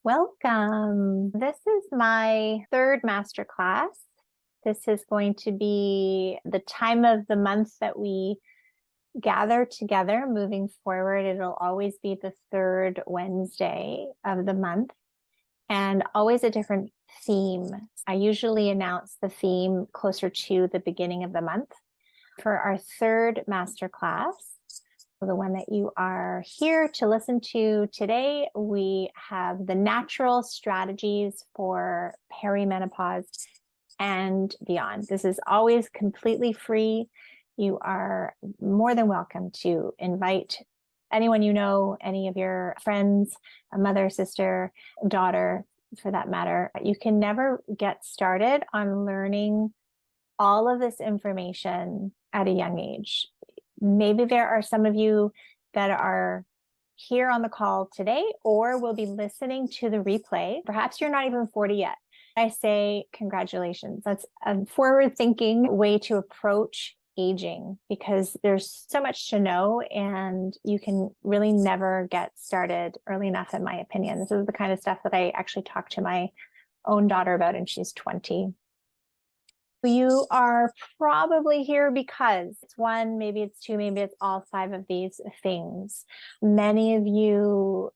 Welcome. This is my third masterclass. This is going to be the time of the month that we gather together moving forward. It'll always be the third Wednesday of the month and always a different theme. I usually announce the theme closer to the beginning of the month. For our third masterclass, the one that you are here to listen to today, we have the natural strategies for perimenopause and beyond. This is always completely free. You are more than welcome to invite anyone you know, any of your friends, a mother, sister, daughter, for that matter. You can never get started on learning all of this information at a young age. Maybe there are some of you that are here on the call today or will be listening to the replay. Perhaps you're not even 40 yet. I say congratulations. That's a forward-thinking way to approach aging because there's so much to know and you can really never get started early enough, in my opinion. This is the kind of stuff that I actually talk to my own daughter about, and she's 20. You are probably here because it's one, maybe it's two, maybe it's all five of these things. Many of you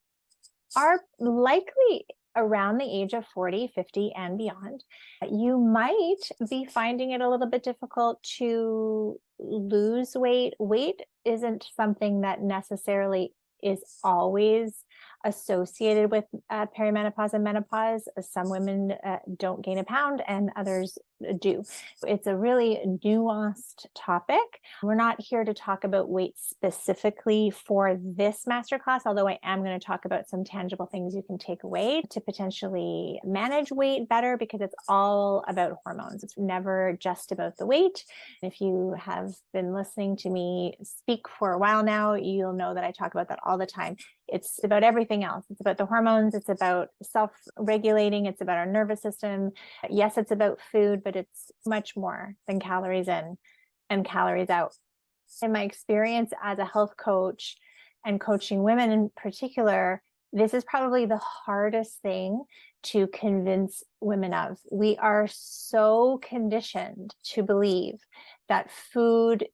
are likely around the age of 40, 50, and beyond. You might be finding it a little bit difficult to lose weight. Weight isn't something that necessarily is always associated with perimenopause and menopause. Some women don't gain a pound and others do. It's a really nuanced topic. We're not here to talk about weight specifically for this masterclass, although I am going to talk about some tangible things you can take away to potentially manage weight better, because it's all about hormones. It's never just about the weight. If you have been listening to me speak for a while now, you'll know that I talk about that all the time. It's about everything else. It's about the hormones. It's about self-regulating. It's about our nervous system. Yes, it's about food, but it's much more than calories in and calories out. In my experience as a health coach and coaching women in particular, this is probably the hardest thing to convince women of. We are so conditioned to believe that food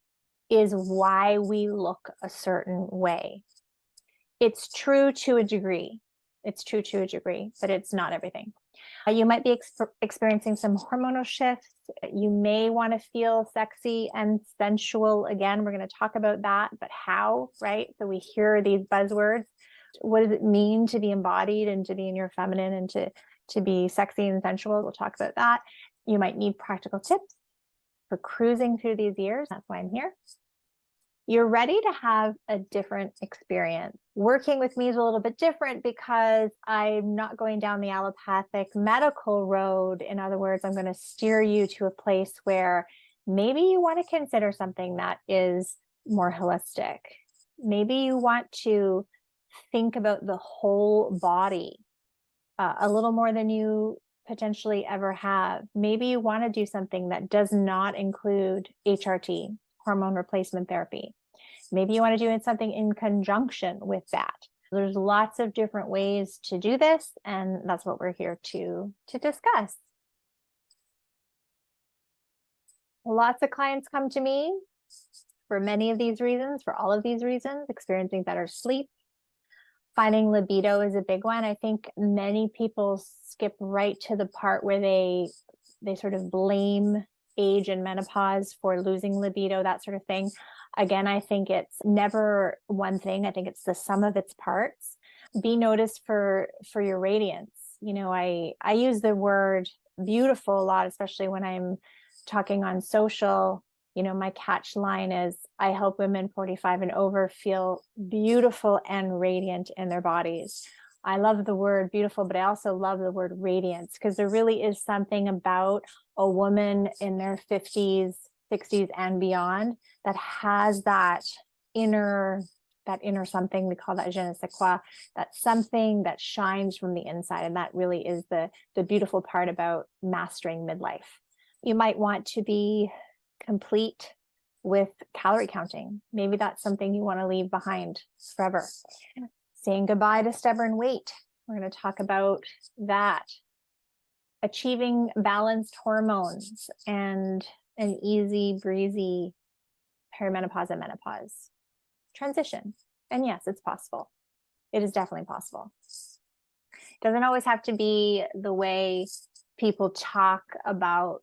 is why we look a certain way. It's true to a degree. It's true to a degree, but it's not everything. You might be experiencing some hormonal shifts. You may want to feel sexy and sensual again. We're going to talk about that, but how, right? So we hear these buzzwords. What does it mean to be embodied and to be in your feminine and to be sexy and sensual? We'll talk about that. You might need practical tips for cruising through these years. That's why I'm here. You're ready to have a different experience. Working with me is a little bit different because I'm not going down the allopathic medical road. In other words, I'm going to steer you to a place where maybe you want to consider something that is more holistic. Maybe you want to think about the whole body a little more than you potentially ever have. Maybe you want to do something that does not include HRT, hormone replacement therapy. Maybe you want to do something in conjunction with that. There's lots of different ways to do this, and that's what we're here to discuss. Lots of clients come to me for many of these reasons, for all of these reasons: experiencing better sleep. Finding libido is a big one. I think many people skip right to the part where they sort of blame age and menopause for losing libido, that sort of thing. Again, I think it's never one thing. I think it's the sum of its parts. Be noticed for your radiance. You know, I use the word beautiful a lot, especially when I'm talking on social. You know, my catch line is, I help women 45 and over feel beautiful and radiant in their bodies. I love the word beautiful, but I also love the word radiance, because there really is something about a woman in their 50s, 60s, and beyond that has that inner something. We call that je ne sais quoi, that something that shines from the inside. And that really is the beautiful part about mastering midlife. You might want to be complete with calorie counting. Maybe that's something you want to leave behind forever. Saying goodbye to stubborn weight. We're going to talk about that. Achieving balanced hormones and an easy breezy perimenopause and menopause transition. And yes, it's possible. It is definitely possible. It doesn't always have to be the way people talk about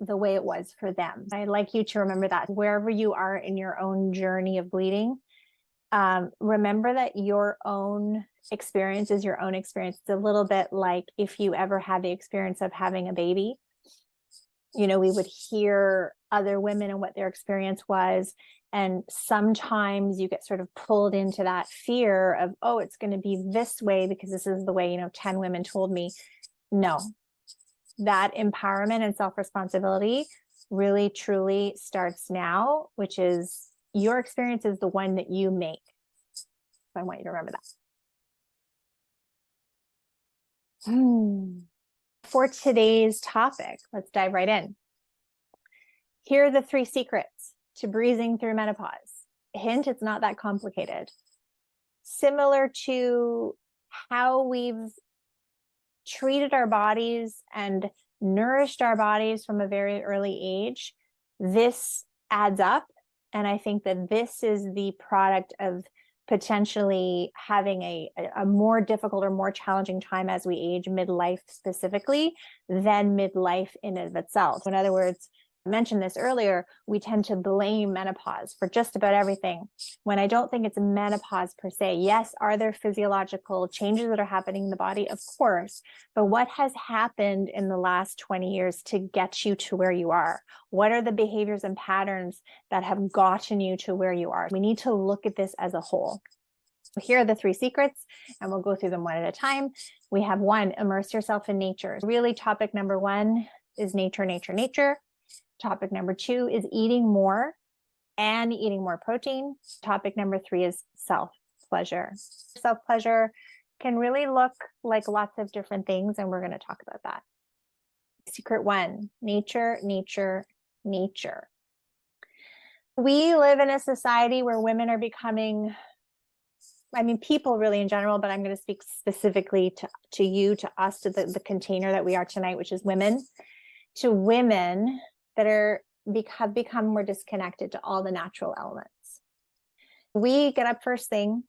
the way it was for them. I'd like you to remember that wherever you are in your own journey of bleeding, remember that your own experience is your own experience. It's a little bit like if you ever had the experience of having a baby. You know, we would hear other women and what their experience was. And sometimes you get sort of pulled into that fear of, oh, it's going to be this way because this is the way, 10 women told me. No, that empowerment and self-responsibility really, truly starts now, which is your experience is the one that you make. So I want you to remember that. For today's topic, let's dive right in. Here are the 3 secrets to breezing through menopause. Hint, it's not that complicated. Similar to how we've treated our bodies and nourished our bodies from a very early age, this adds up. And I think that this is the product of potentially having a more difficult or more challenging time as we age, midlife specifically, than midlife in and of itself. In other words, I mentioned this earlier, we tend to blame menopause for just about everything, when I don't think it's menopause per se. Yes, are there physiological changes that are happening in the body? Of course. But what has happened in the last 20 years to get you to where you are? What are the behaviors and patterns that have gotten you to where you are? We need to look at this as a whole. Here are the 3 secrets, and we'll go through them one at a time. We have 1, immerse yourself in nature. Really, topic number 1 is nature, nature, nature. Topic number 2 is eating more and eating more protein. Topic number 3 is self-pleasure. Self-pleasure can really look like lots of different things, and we're going to talk about that. Secret 1, nature, nature, nature. We live in a society where women are becoming, people really in general, but I'm going to speak specifically to you, to us, to the container that we are tonight, which is women, to women that have become more disconnected to all the natural elements. We get up first thing.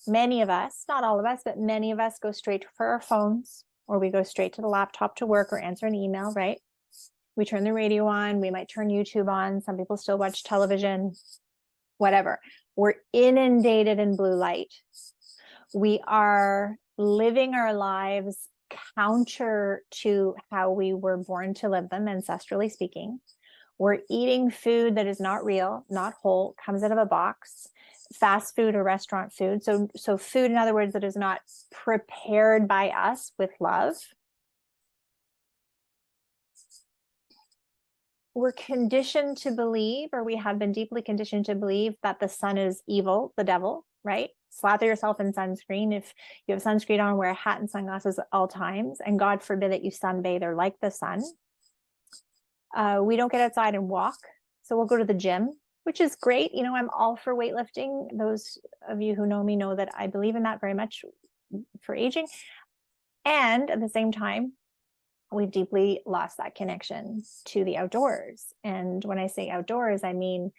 Many of us, not all of us, but many of us go straight for our phones, or we go straight to the laptop to work or answer an email, right? We turn the radio on. We might turn YouTube on. Some people still watch television, whatever. We're inundated in blue light. We are living our lives counter to how we were born to live them, ancestrally speaking. We're eating food that is not real, not whole, comes out of a box, fast food or restaurant food. So food, in other words, that is not prepared by us with love. We're conditioned to believe, or we have been deeply conditioned to believe, that the sun is evil, the devil, right? Slather yourself in sunscreen. If you have sunscreen on, wear a hat and sunglasses at all times. And God forbid that you sunbathe or like the sun. We don't get outside and walk. So we'll go to the gym, which is great. I'm all for weightlifting. Those of you who know me know that I believe in that very much for aging. And at the same time, we've deeply lost that connection to the outdoors. And when I say outdoors, I mean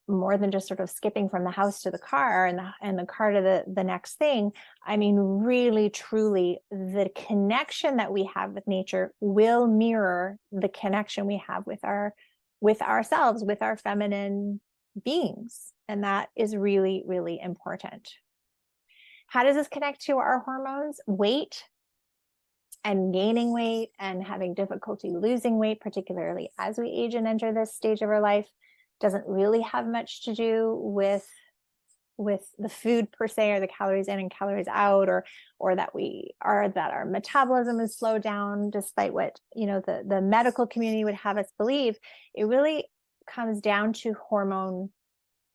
more than just sort of skipping from the house to the car and the car to the next thing. I mean, really, truly, the connection that we have with nature will mirror the connection we have with ourselves, with our feminine beings. And that is really, really important. How does this connect to our hormones? Weight and gaining weight and having difficulty losing weight, particularly as we age and enter this stage of our life, doesn't really have much to do with the food per se, or the calories in and calories out, or that our metabolism is slowed down, despite what the medical community would have us believe. It really comes down to hormone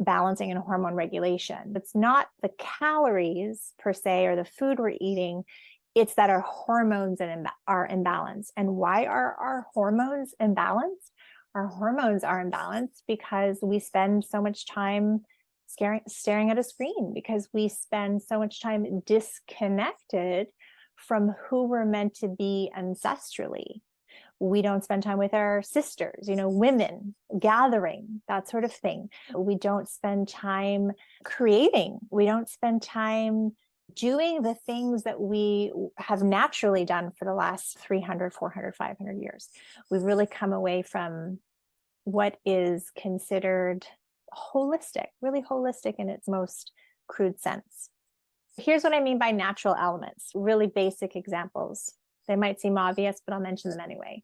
balancing and hormone regulation. It's not the calories per se or the food we're eating. It's that our hormones are imbalanced. And why are our hormones imbalanced? Our hormones are imbalanced because we spend so much time staring at a screen because we spend so much time disconnected from who we're meant to be ancestrally. We don't spend time with our sisters, women, gathering, that sort of thing. We don't spend time creating. We don't spend time doing the things that we have naturally done for the last 300, 400, 500 years. We've really come away from what is considered holistic, really holistic in its most crude sense. Here's what I mean by natural elements, really basic examples. They might seem obvious, but I'll mention them anyway.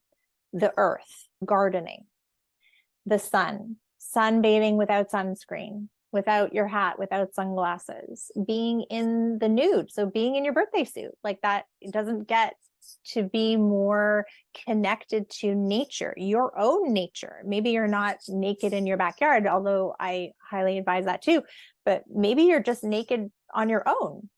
The earth, gardening, the sun, sunbathing without sunscreen, without your hat, without sunglasses, being in the nude. So being in your birthday suit, like that, it doesn't get to be more connected to nature, your own nature. Maybe you're not naked in your backyard, although I highly advise that too, but maybe you're just naked on your own,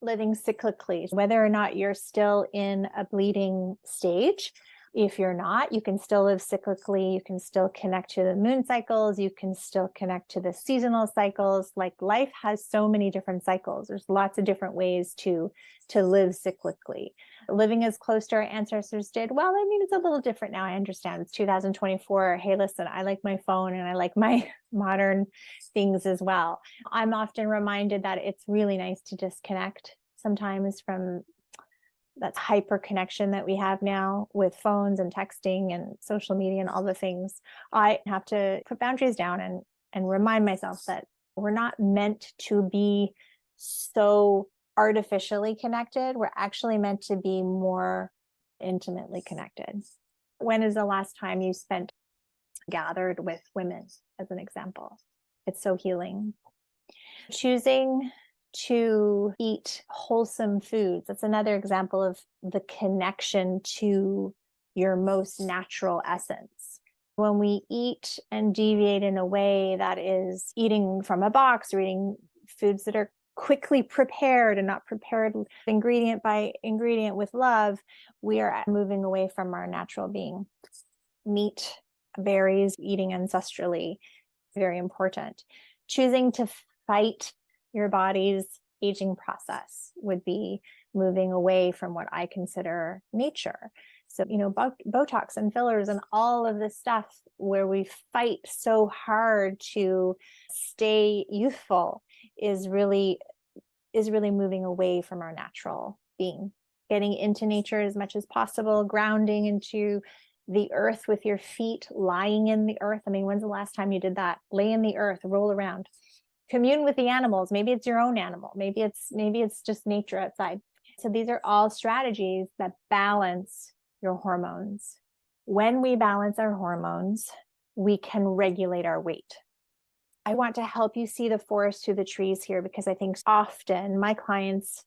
living cyclically, whether or not you're still in a bleeding stage. If you're not, you can still live cyclically. You can still connect to the moon cycles. You can still connect to the seasonal cycles. Like life has so many different cycles. There's lots of different ways to live cyclically. Living as close to our ancestors did, well, I mean, it's a little different now. I understand it's 2024. Hey, listen, I like my phone and I like my modern things as well. I'm often reminded that it's really nice to disconnect sometimes from that hyper connection that we have now with phones and texting and social media and all the things. I have to put boundaries down and remind myself that we're not meant to be so artificially connected. We're actually meant to be more intimately connected. When is the last time you spent gathered with women, as an example? It's so healing. Choosing to eat wholesome foods. That's another example of the connection to your most natural essence. When we eat and deviate in a way that is eating from a box or eating foods that are quickly prepared and not prepared ingredient by ingredient with love, we are moving away from our natural being. Meat, berries, eating ancestrally, very important. Choosing to fight your body's aging process would be moving away from what I consider nature. So, Botox and fillers and all of this stuff where we fight so hard to stay youthful is really moving away from our natural being. Getting into nature as much as possible, grounding into the earth with your feet, lying in the earth. I mean, when's the last time you did that? Lay in the earth, roll around. Commune with the animals. Maybe it's your own animal. Maybe it's just nature outside. So these are all strategies that balance your hormones. When we balance our hormones, we can regulate our weight. I want to help you see the forest through the trees here, because I think often my clients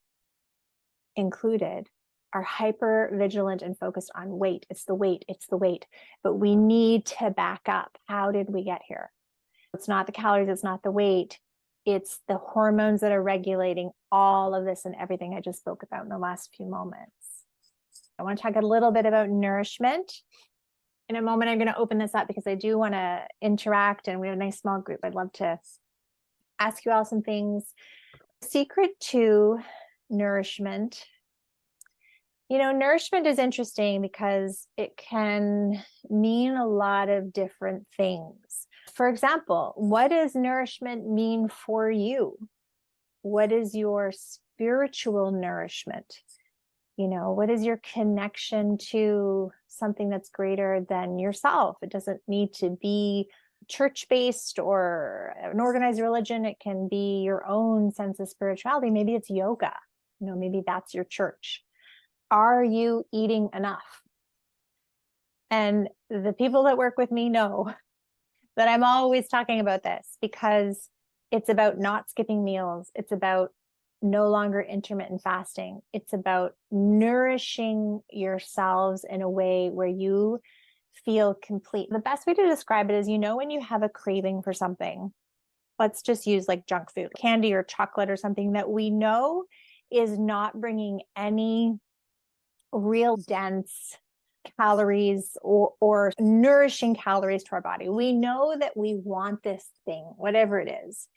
included are hyper vigilant and focused on weight. It's the weight. But we need to back up. How did we get here? It's not the calories. It's not the weight. It's the hormones that are regulating all of this and everything I just spoke about in the last few moments. I want to talk a little bit about nourishment. In a moment, I'm going to open this up because I do want to interact, and we have a nice small group. I'd love to ask you all some things. Secret to nourishment. Nourishment is interesting because it can mean a lot of different things. For example, what does nourishment mean for you? What is your spiritual nourishment? What is your connection to something that's greater than yourself? It doesn't need to be church-based or an organized religion. It can be your own sense of spirituality. Maybe it's yoga. Maybe that's your church. Are you eating enough? And the people that work with me know that I'm always talking about this, because it's about not skipping meals. It's about no longer intermittent fasting. It's about nourishing yourselves in a way where you feel complete. The best way to describe it is, when you have a craving for something, let's just use like junk food, candy or chocolate or something that we know is not bringing any real dense calories or nourishing calories to our body. We know that we want this thing, whatever it is,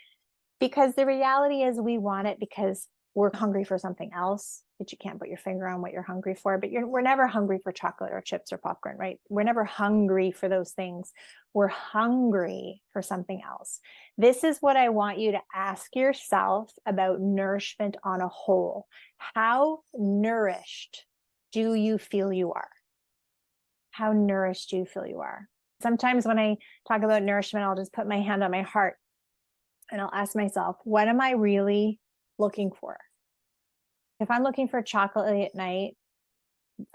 because the reality is we want it because we're hungry for something else that you can't put your finger on what you're hungry for. But we're never hungry for chocolate or chips or popcorn, right? We're never hungry for those things. We're hungry for something else. This is what I want you to ask yourself about nourishment on a whole. How nourished do you feel you are? How nourished do you feel you are? Sometimes when I talk about nourishment, I'll just put my hand on my heart and I'll ask myself, what am I really looking for? If I'm looking for chocolate at night,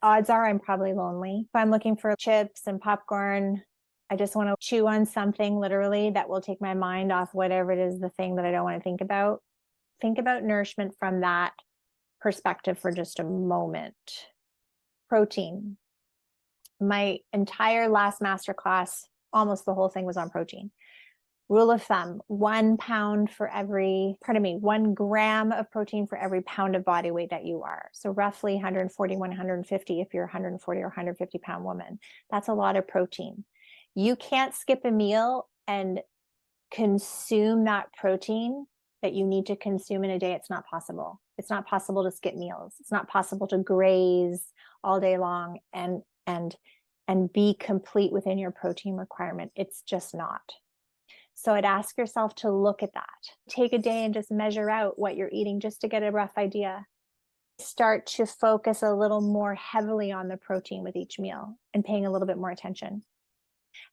odds are I'm probably lonely. If I'm looking for chips and popcorn, I just want to chew on something literally that will take my mind off whatever it is, the thing that I don't want to think about. Think about nourishment from that perspective for just a moment. Protein. My entire last masterclass, almost the whole thing was on protein. Rule of thumb, 1 gram of protein for every pound of body weight that you are. So roughly 140, 150 if you're a 140 or 150 pound woman. That's a lot of protein. You can't skip a meal and consume that protein that you need to consume in a day. It's not possible. It's not possible to skip meals. It's not possible to graze all day long and be complete within your protein requirement. It's just not. So I'd ask yourself to look at that. Take a day and just measure out what you're eating just to get a rough idea. Start to focus a little more heavily on the protein with each meal and paying a little bit more attention.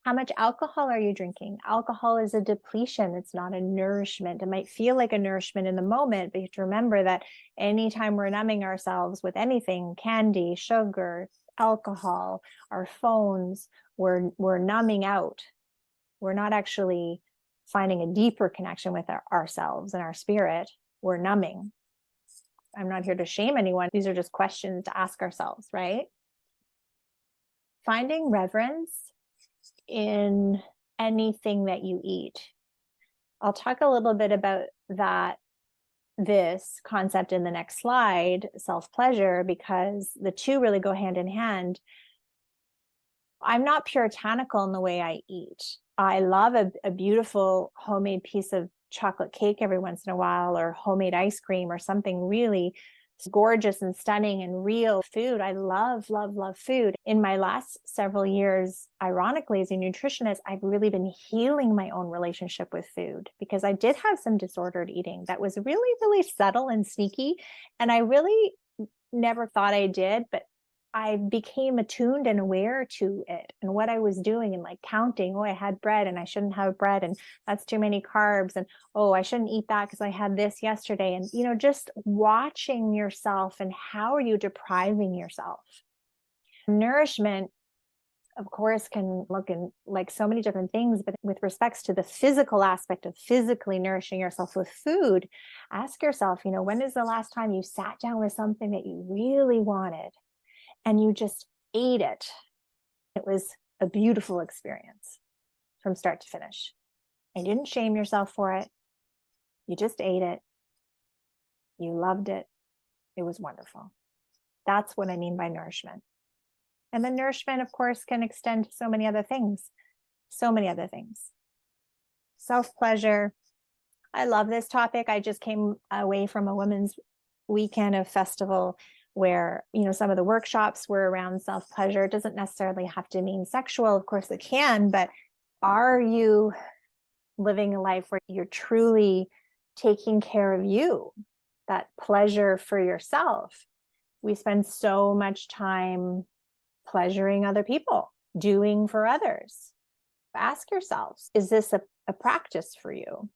How much alcohol are you drinking? Alcohol is a depletion. It's not a nourishment. It might feel like a nourishment in the moment, but you have to remember that anytime we're numbing ourselves with anything, candy, sugar, alcohol, our phones, we're numbing out. We're not actually finding a deeper connection with ourselves and our spirit. We're numbing. I'm not here to shame anyone. These are just questions to ask ourselves, right? Finding reverence in anything that you eat. I'll talk a little bit about this concept in the next slide, self-pleasure, because the two really go hand in hand. I'm not puritanical in the way I eat. I love a beautiful homemade piece of chocolate cake every once in a while, or homemade ice cream, or something really gorgeous and stunning and real food. I love, love, love food. In my last several years, ironically, as a nutritionist, I've really been healing my own relationship with food, because I did have some disordered eating that was really, really subtle and sneaky. And I really never thought I did, but I became attuned and aware to it and what I was doing, and like counting, oh, I had bread and I shouldn't have bread, and that's too many carbs, and oh, I shouldn't eat that because I had this yesterday. And, just watching yourself and how are you depriving yourself? Nourishment, of course, can look in like so many different things, but with respects to the physical aspect of physically nourishing yourself with food, ask yourself, when is the last time you sat down with something that you really wanted and you just ate it? It was a beautiful experience from start to finish. And you didn't shame yourself for it. You just ate it. You loved it. It was wonderful. That's what I mean by nourishment. And then nourishment, of course, can extend to so many other things. So many other things. Self-pleasure. I love this topic. I just came away from a women's weekend of festival where, some of the workshops were around self-pleasure. It doesn't necessarily have to mean sexual. Of course it can, but are you living a life where you're truly taking care of you? That pleasure for yourself. We spend so much time pleasuring other people, doing for others. Ask yourselves, is this a practice for you?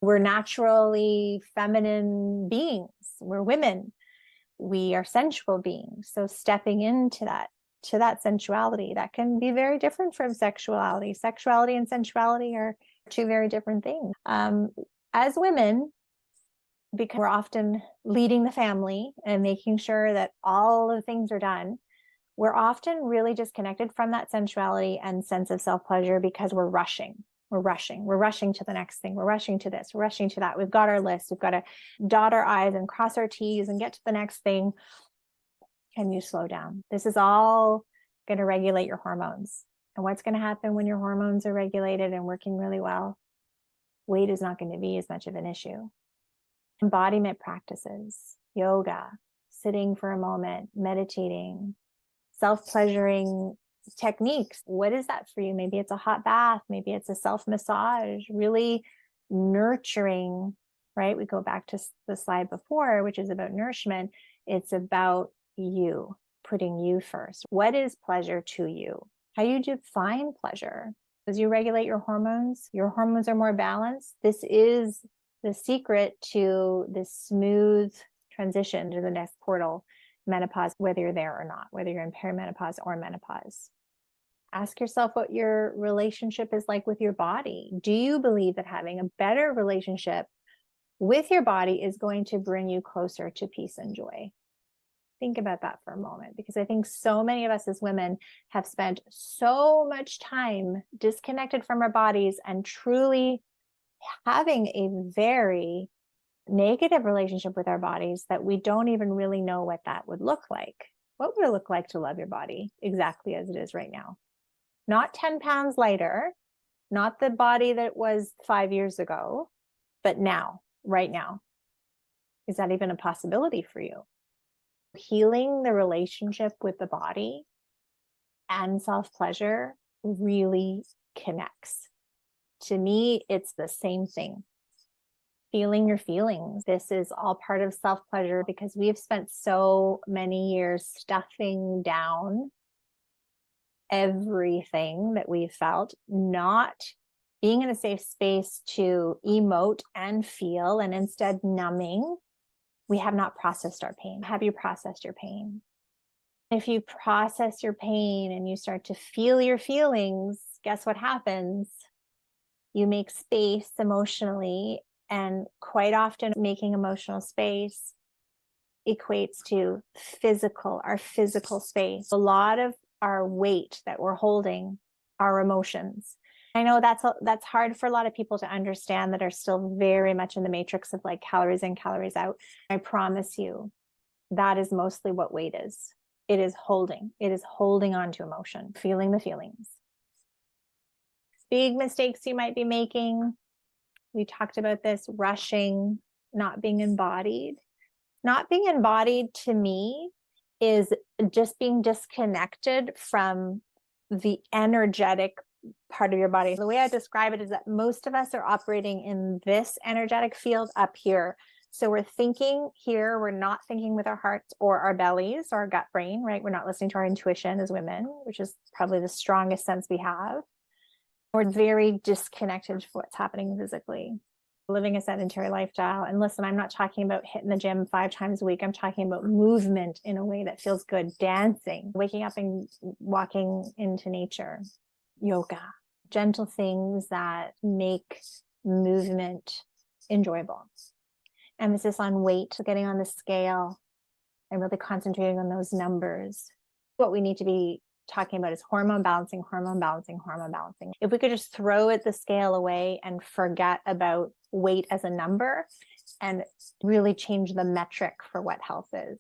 We're naturally feminine beings. We're women. We are sensual beings. So stepping into that sensuality, that can be very different from sexuality. Sexuality and sensuality are two very different things. As women, because we're often leading the family and making sure that all the things are done, we're often really disconnected from that sensuality and sense of self-pleasure because we're rushing. We're rushing to the next thing. We're rushing to this, we're rushing to that. We've got our list. We've got to dot our I's and cross our T's and get to the next thing. Can you slow down? This is all going to regulate your hormones. And what's going to happen when your hormones are regulated and working really well? Weight is not going to be as much of an issue. Embodiment practices, yoga, sitting for a moment, meditating, self-pleasuring techniques. What is that for you? Maybe it's a hot bath, maybe it's a self-massage, really nurturing, right? We go back to the slide before, which is about nourishment. It's about you, putting you first. What is pleasure to you? How do you define pleasure? As you regulate your hormones are more balanced. This is the secret to this smooth transition to the next portal, menopause, whether you're there or not, whether you're in perimenopause or menopause. Ask yourself what your relationship is like with your body. Do you believe that having a better relationship with your body is going to bring you closer to peace and joy? Think about that for a moment, because I think so many of us as women have spent so much time disconnected from our bodies and truly having a very negative relationship with our bodies that we don't even really know what that would look like. What would it look like to love your body exactly as it is right now? Not 10 pounds lighter, not the body that was 5 years ago, but now, right now. Is that even a possibility for you? Healing the relationship with the body and self-pleasure really connects. To me, it's the same thing. Feeling your feelings. This is all part of self-pleasure, because we have spent so many years stuffing down everything that we've felt, not being in a safe space to emote and feel, and instead numbing. We have not processed our pain. Have you processed your pain? If you process your pain and you start to feel your feelings, guess what happens? You make space emotionally, and quite often making emotional space equates to our physical space. A lot of our weight that we're holding are emotions. I know that's hard for a lot of people to understand that are still very much in the matrix of like calories in, calories out. I promise you, that is mostly what weight is. It is holding on to emotion, feeling the feelings. Big mistakes you might be making. We talked about this, rushing, not being embodied. Not being embodied to me is just being disconnected from the energetic part of your body. The way I describe it is that most of us are operating in this energetic field up here. So we're thinking here, we're not thinking with our hearts or our bellies or our gut brain, right? We're not listening to our intuition as women, which is probably the strongest sense we have. We're very disconnected from what's happening physically. Living a sedentary lifestyle. And listen, I'm not talking about hitting the gym 5 times a week. I'm talking about movement in a way that feels good, dancing, waking up and walking into nature, yoga, gentle things that make movement enjoyable. Emphasis on weight, getting on the scale and really concentrating on those numbers. What we need to be talking about is hormone balancing, hormone balancing, hormone balancing. If we could just throw the scale away and forget about weight as a number and really change the metric for what health is.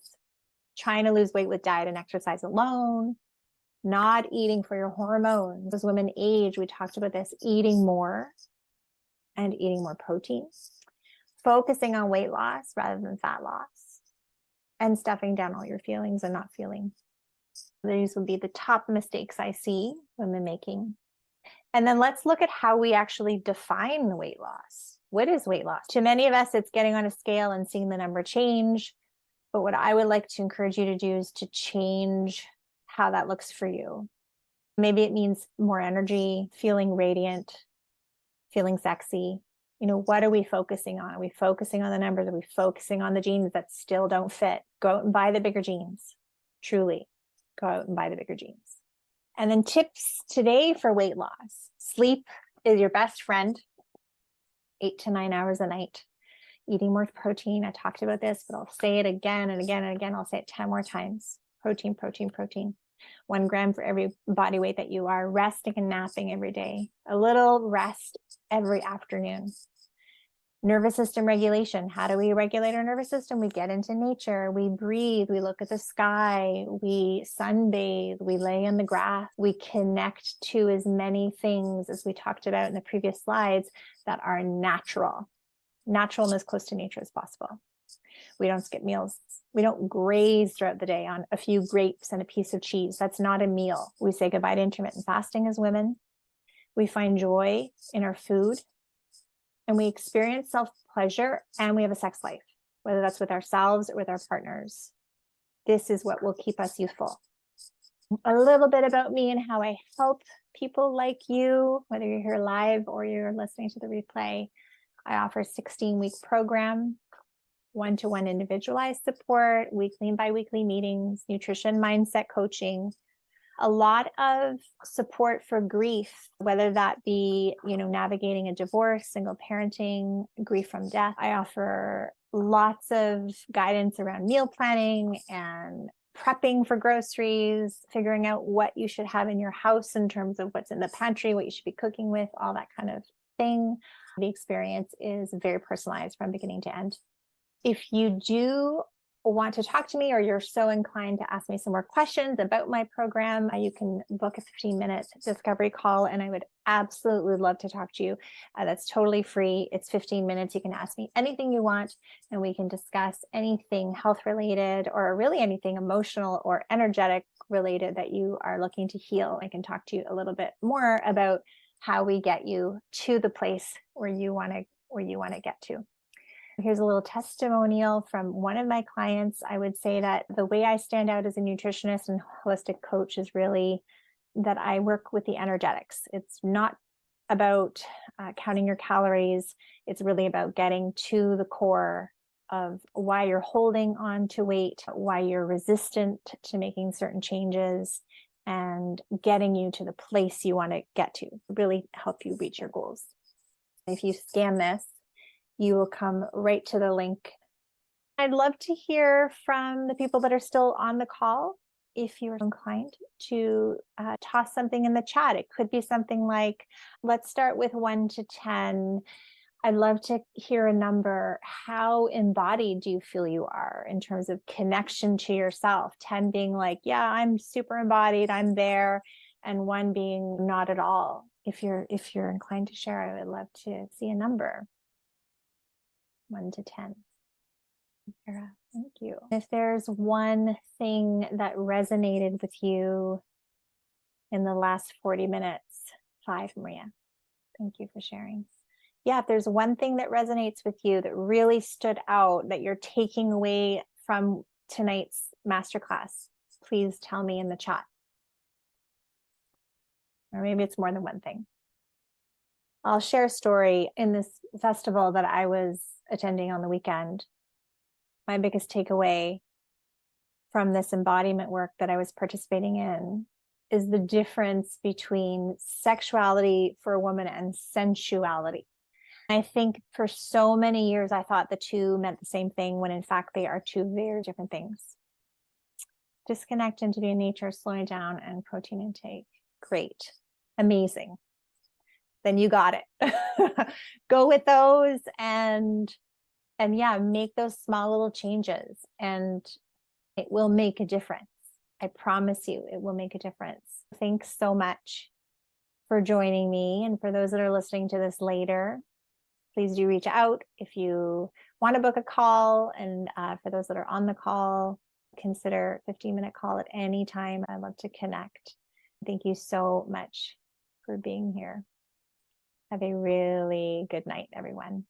Trying to lose weight with diet and exercise alone, not eating for your hormones. As women age, we talked about this, eating more and eating more protein, focusing on weight loss rather than fat loss, and stuffing down all your feelings and not feeling. These would be the top mistakes I see women making. And then let's look at how we actually define the weight loss. What is weight loss? To many of us, it's getting on a scale and seeing the number change. But what I would like to encourage you to do is to change how that looks for you. Maybe it means more energy, feeling radiant, feeling sexy. You know, what are we focusing on? Are we focusing on the numbers? Are we focusing on the jeans that still don't fit? Go out and buy the bigger jeans. Truly, go out and buy the bigger jeans. And then tips today for weight loss. Sleep is your best friend. 8 to 9 hours a night. Eating more protein. I talked about this, but I'll say it again and again and again. I'll say it 10 more times. Protein, protein, protein. 1 gram for every body weight that you are. Resting and napping every day. A little rest every afternoon. Nervous system regulation. How do we regulate our nervous system? We get into nature, we breathe, we look at the sky, we sunbathe, we lay in the grass, we connect to as many things as we talked about in the previous slides that are natural and as close to nature as possible. We don't skip meals. We don't graze throughout the day on a few grapes and a piece of cheese. That's not a meal. We say goodbye to intermittent fasting as women. We find joy in our food, and we experience self-pleasure, and we have a sex life, whether that's with ourselves or with our partners. This is what will keep us youthful. A little bit about me and how I help people like you, whether you're here live or you're listening to the replay. I offer a 16-week program, one-to-one individualized support, weekly and biweekly meetings, nutrition mindset coaching, a lot of support for grief, whether that be, navigating a divorce, single parenting, grief from death. I offer lots of guidance around meal planning and prepping for groceries, figuring out what you should have in your house in terms of what's in the pantry, what you should be cooking with, all that kind of thing. The experience is very personalized from beginning to end. If you do want to talk to me, or you're so inclined to ask me some more questions about my program, you can book a 15-minute discovery call, and I would absolutely love to talk to you. That's totally free. It's 15 minutes. You can ask me anything you want, and we can discuss anything health related, or really anything emotional or energetic related that you are looking to heal. I can talk to you a little bit more about how we get you to the place where you want to get to. Here's a little testimonial from one of my clients. I would say that the way I stand out as a nutritionist and holistic coach is really that I work with the energetics. It's not about counting your calories. It's really about getting to the core of why you're holding on to weight, why you're resistant to making certain changes, and getting you to the place you want to get to, really help you reach your goals. If you scan this, you will come right to the link. I'd love to hear from the people that are still on the call. If you're inclined to toss something in the chat, it could be something like, let's start with 1 to 10. I'd love to hear a number. How embodied do you feel you are in terms of connection to yourself? 10 being like, yeah, I'm super embodied, I'm there, and 1 being not at all. If you're inclined to share, I would love to see a number. 1 to 10. Sarah, thank you. If there's one thing that resonated with you in the last 40 minutes, 5, Maria. Thank you for sharing. Yeah, if there's one thing that resonates with you that really stood out that you're taking away from tonight's masterclass, please tell me in the chat. Or maybe it's more than one thing. I'll share a story. In this festival that I was attending on the weekend, my biggest takeaway from this embodiment work that I was participating in is the difference between sexuality for a woman and sensuality. I think for so many years, I thought the two meant the same thing, when in fact they are two very different things. Disconnect into the nature, slowing down, and protein intake. Great. Amazing. Then you got it. Go with those and yeah, make those small little changes, and it will make a difference. I promise you, it will make a difference. Thanks so much for joining me. And for those that are listening to this later, please do reach out if you want to book a call. And for those that are on the call, consider a 15-minute call at any time. I'd love to connect. Thank you so much for being here. Have a really good night, everyone.